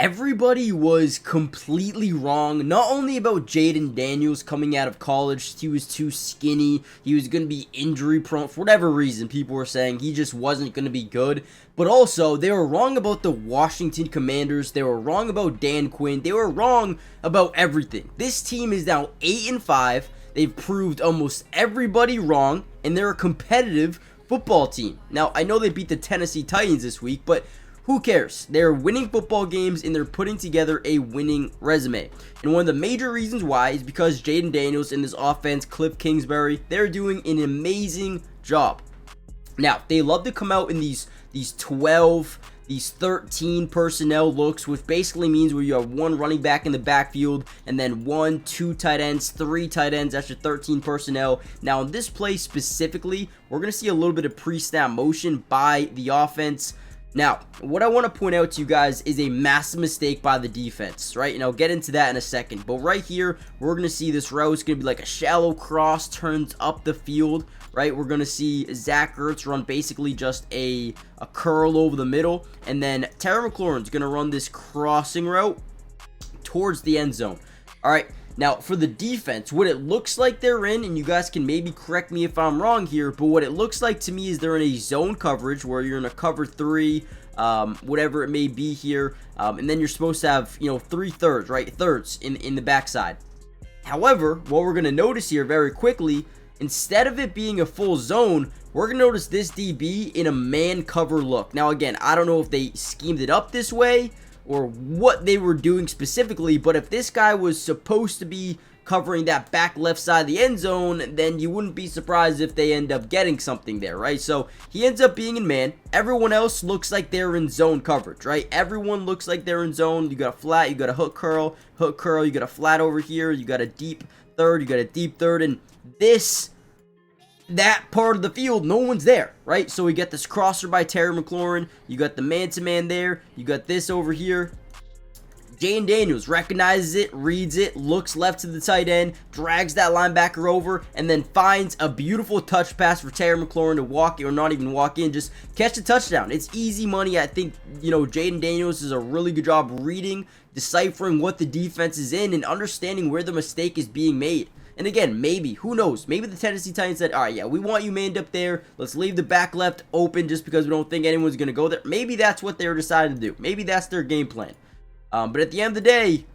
Everybody was completely wrong, not only about Jaden Daniels coming out of college. He was too skinny, he was going to be injury prone, for whatever reason people were saying he just wasn't going to be good. But also, they were wrong about the Washington Commanders, they were wrong about Dan Quinn, they were wrong about everything. This team is now 8-5, they've proved almost everybody wrong, and they're a competitive football team. Now, I know they beat the Tennessee Titans this week, but who cares? They're winning football games and they're putting together a winning resume. And one of the major reasons why is because Jaden Daniels and this offense, Cliff Kingsbury, they're doing an amazing job. Now, they love to come out in these 12, these 13 personnel looks, which basically means where you have one running back in the backfield and then 1, 2 tight ends, 3 tight ends. That's your 13 personnel. Now, in this play specifically, we're going to see a little bit of pre-snap motion by the offense. Now, what I want to point out to you guys is a massive mistake by the defense, right? And I'll get into that in a second. But right here, we're going to see this route is going to be like a shallow cross, turns up the field, right? We're going to see Zach Ertz run basically just a curl over the middle. And then Terry McLaurin's going to run this crossing route towards the end zone. All right. Now, for the defense, what it looks like they're in, and you guys can maybe correct me if I'm wrong here, but what it looks like to me is they're in a zone coverage where you're in a cover 3, whatever it may be here, and then you're supposed to have, 3 thirds, right? Thirds in the backside. However, what we're going to notice here very quickly, instead of it being a full zone, we're going to notice this DB in a man cover look. Now, again, I don't know if they schemed it up this way or what they were doing specifically, but if this guy was supposed to be covering that back left side of the end zone, then you wouldn't be surprised if they end up getting something there, right? So he ends up being in man. Everyone else looks like they're in zone coverage, right? Everyone looks like they're in zone. You got a flat, you got a hook curl, you got a flat over here, you got a deep third, you got a deep third, and that part of the field, no one's there, right? So we get this crosser by Terry McLaurin. You got the man-to-man there. You got this over here. Jaden Daniels recognizes it, reads it, looks left to the tight end, drags that linebacker over, and then finds a beautiful touch pass for Terry McLaurin to walk, or not even walk in, just catch a touchdown. It's easy money. I think, Jaden Daniels does a really good job reading, deciphering what the defense is in, and understanding where the mistake is being made. And again, maybe, who knows, maybe the Tennessee Titans said, all right, yeah, we want you manned up there. Let's leave the back left open just because we don't think anyone's going to go there. Maybe that's what they were deciding to do. Maybe that's their game plan. But at the end of the day,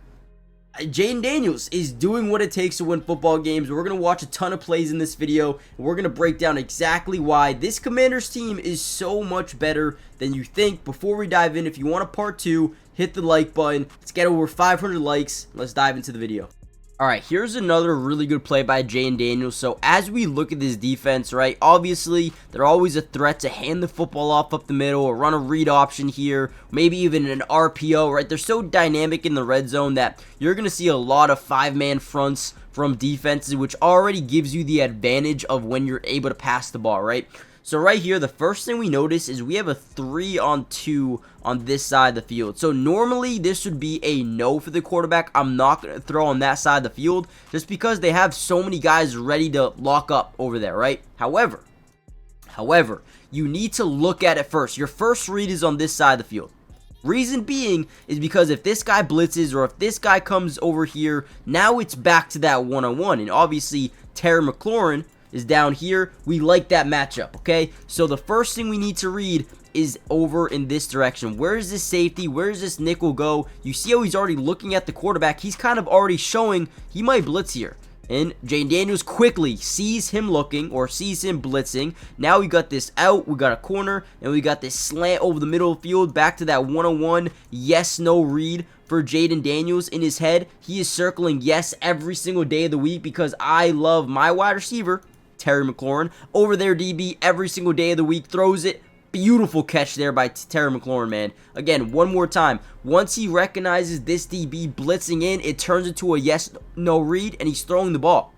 Jaden Daniels is doing what it takes to win football games. We're going to watch a ton of plays in this video, and we're going to break down exactly why this Commanders team is so much better than you think. Before we dive in, if you want a part 2, hit the like button. Let's get over 500 likes. Let's dive into the video. Alright, here's another really good play by Jaden Daniels. So as we look at this defense, right, obviously they're always a threat to hand the football off up the middle or run a read option here, maybe even an RPO, right? They're so dynamic in the red zone that you're going to see a lot of 5-man fronts from defenses, which already gives you the advantage of when you're able to pass the ball, right? So right here, the first thing we notice is we have a 3-on-2 on this side of the field. So normally this would be a no for the quarterback. I'm not going to throw on that side of the field just because they have so many guys ready to lock up over there, right? However, you need to look at it first. Your first read is on this side of the field. Reason being is because if this guy blitzes or if this guy comes over here, now it's back to that one-on-one. And obviously, Terry McLaurin is down here. We like that matchup, okay? So the first thing we need to read is over in this direction. Where is this safety? Where does this nickel go? You see how he's already looking at the quarterback. He's kind of already showing he might blitz here. And Jaden Daniels quickly sees him looking or sees him blitzing. Now we got this out. We got a corner. And we got this slant over the middle of the field. Back to that one-on-one yes-no read for Jaden Daniels in his head. He is circling yes every single day of the week because I love my wide receiver, Terry McLaurin, over there DB every single day of the week, throws it. Beautiful catch there by Terry McLaurin, man. Again, one more time. Once he recognizes this DB blitzing in, it turns into a yes-no read, and he's throwing the ball.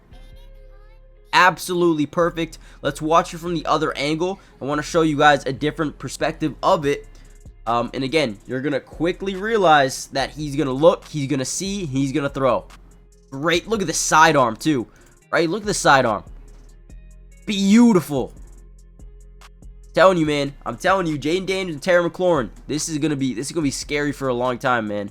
Absolutely perfect. Let's watch it from the other angle. I want to show you guys a different perspective of it. And again, you're going to quickly realize that he's going to look, he's going to see, he's going to throw. Great. Look at the sidearm, too. Right? Look at the sidearm. Beautiful. Telling you, man. I'm telling you, Jaden Daniels and Terry McLaurin. This is gonna be scary for a long time, man.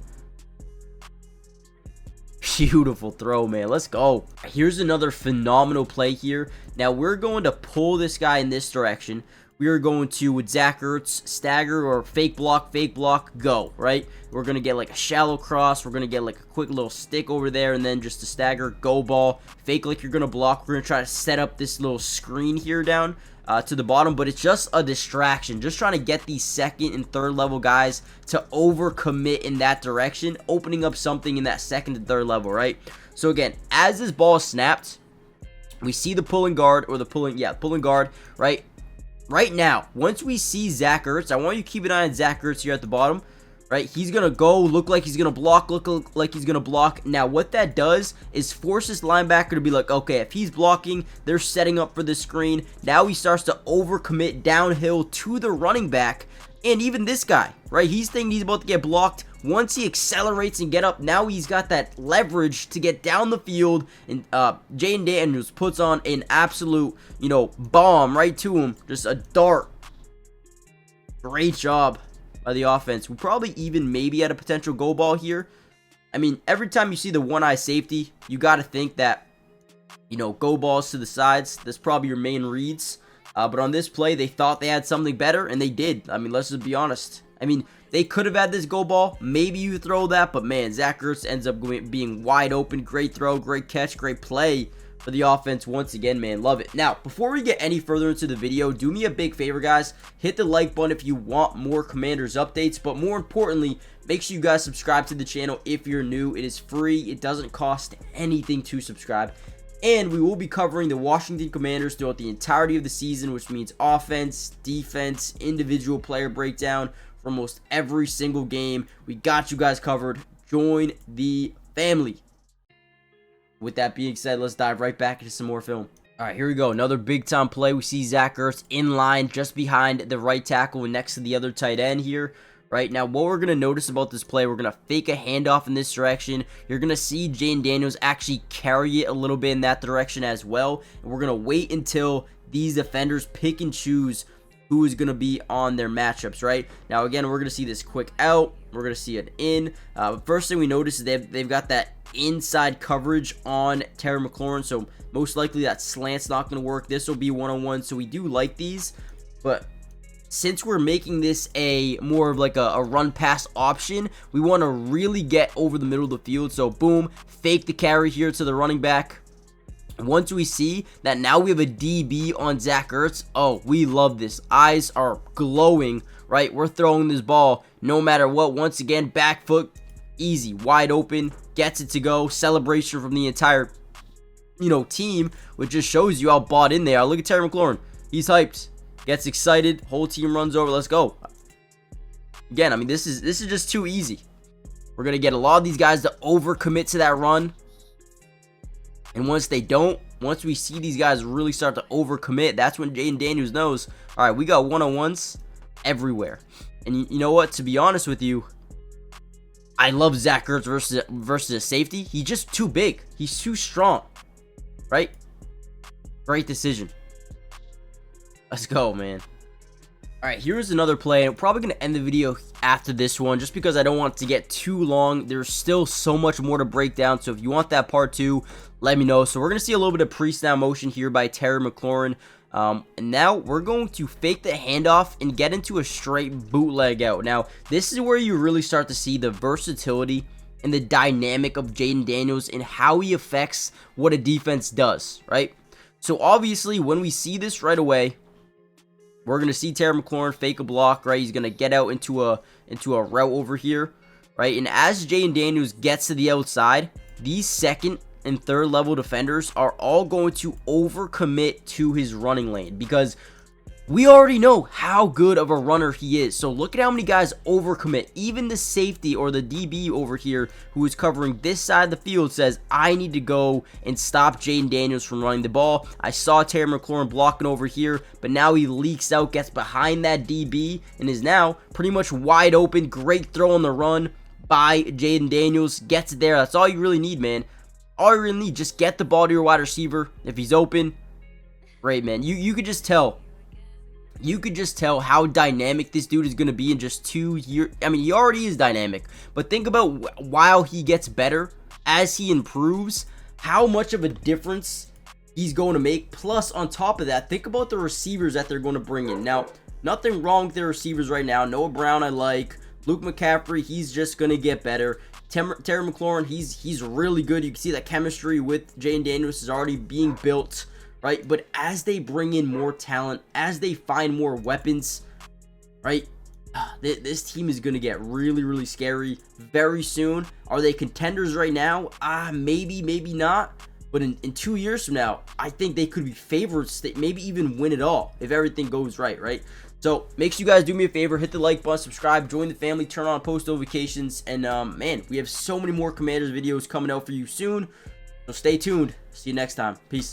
Beautiful throw, man. Let's go. Here's another phenomenal play here. Now we're going to pull this guy in this direction. We are going to, with Zach Ertz, stagger or fake block, go, right? We're going to get like a shallow cross. We're going to get like a quick little stick over there, and then just a stagger, go ball. Fake like you're going to block. We're going to try to set up this little screen here down to the bottom, but it's just a distraction. Just trying to get these second and third level guys to overcommit in that direction, opening up something in that second and third level, right? So again, as this ball is snapped, we see the pulling guard, or the pulling guard, right? Right now, once we see Zach Ertz, I want you to keep an eye on Zach Ertz here at the bottom, right? He's going to go, look like he's going to block, look like he's going to block. Now, what that does is force this linebacker to be like, okay, if he's blocking, they're setting up for the screen. Now he starts to overcommit downhill to the running back. And even this guy, right? He's thinking he's about to get blocked. Once he accelerates and get up, now he's got that leverage to get down the field. And Jaden Daniels puts on an absolute, bomb right to him. Just a dart. Great job by the offense. We probably even maybe had a potential go ball here. I mean, every time you see the one-eye safety, you got to think that, go balls to the sides. That's probably your main reads. But on this play, they thought they had something better, and they did. I mean, let's just be honest. I mean, they could have had this go ball. Maybe you throw that, but man, Zach Ertz ends up being wide open. Great throw, great catch, great play for the offense once again, man. Love it. Now, before we get any further into the video, do me a big favor, guys. Hit the like button if you want more Commanders updates, but more importantly, make sure you guys subscribe to the channel if you're new. It is free. It doesn't cost anything to subscribe. And we will be covering the Washington Commanders throughout the entirety of the season, which means offense, defense, individual player breakdown for almost every single game. We got you guys covered. Join the family. With that being said, let's dive right back into some more film. All right, here we go. Another big-time play. We see Zach Ertz in line just behind the right tackle and next to the other tight end here. Right now, what we're going to notice about this play, we're going to fake a handoff in this direction. You're going to see Jaden Daniels actually carry it a little bit in that direction as well. And we're going to wait until these defenders pick and choose who is going to be on their matchups, right? Now, again, we're going to see this quick out. We're going to see it in. First thing we notice is they've got that inside coverage on Terry McLaurin. So most likely that slant's not going to work. This will be one-on-one. So we do like these. But since we're making this a more of like a run pass option, we want to really get over the middle of the field. So boom, fake the carry here to the running back. Once we see that now we have a DB on Zach Ertz, oh, we love this. Eyes are glowing, right? We're throwing this ball no matter what. Once again, back foot, easy, wide open, gets it to go. Celebration from the entire, team, which just shows you how bought in they are. Look at Terry McLaurin. He's hyped. Gets excited, whole team runs over. Let's go. Again, I mean, this is just too easy. We're gonna get a lot of these guys to overcommit to that run, and once they don't, once we see these guys really start to overcommit, that's when Jaden Daniels knows. All right, we got one-on-ones everywhere. And you know what? To be honest with you, I love Zach Ertz versus a safety. He's just too big. He's too strong, right? Great decision. Let's go, man. All right, here's another play. I'm probably going to end the video after this one just because I don't want it to get too long. There's still so much more to break down. So if you want that part 2, let me know. So we're going to see a little bit of pre-snap motion here by Terry McLaurin. And now we're going to fake the handoff and get into a straight bootleg out. Now, this is where you really start to see the versatility and the dynamic of Jaden Daniels and how he affects what a defense does, right? So obviously, when we see this right away, we're going to see Terry McLaurin fake a block, right? He's going to get out into a route over here, right? And as Jaden Daniels gets to the outside, these second and third level defenders are all going to overcommit to his running lane because we already know how good of a runner he is. So look at how many guys overcommit. Even the safety or the DB over here who is covering this side of the field says, I need to go and stop Jaden Daniels from running the ball. I saw Terry McLaurin blocking over here, but now he leaks out, gets behind that DB, and is now pretty much wide open. Great throw on the run by Jaden Daniels. Gets it there. That's all you really need, man. All you really need, just get the ball to your wide receiver. If he's open, great, man. You could just tell you could just tell how dynamic this dude is going to be in just 2 years. I mean, he already is dynamic, but think about while he gets better, as he improves, how much of a difference he's going to make. Plus, on top of that, think about the receivers that they're going to bring in. Now, nothing wrong with their receivers right now. Noah Brown, I like. Luke McCaffrey, he's just going to get better. Terry McLaurin, he's really good. You can see that chemistry with Jayden Daniels is already being built, right? But as they bring in more talent, as they find more weapons, right, this team is going to get really, really scary very soon. Are they contenders right now? Maybe, maybe not. But in 2 years from now, I think they could be favorites. They maybe even win it all if everything goes right? So make sure you guys do me a favor, hit the like button, subscribe, join the family, turn on post notifications, and man, we have so many more Commanders videos coming out for you soon. So stay tuned. See you next time. Peace.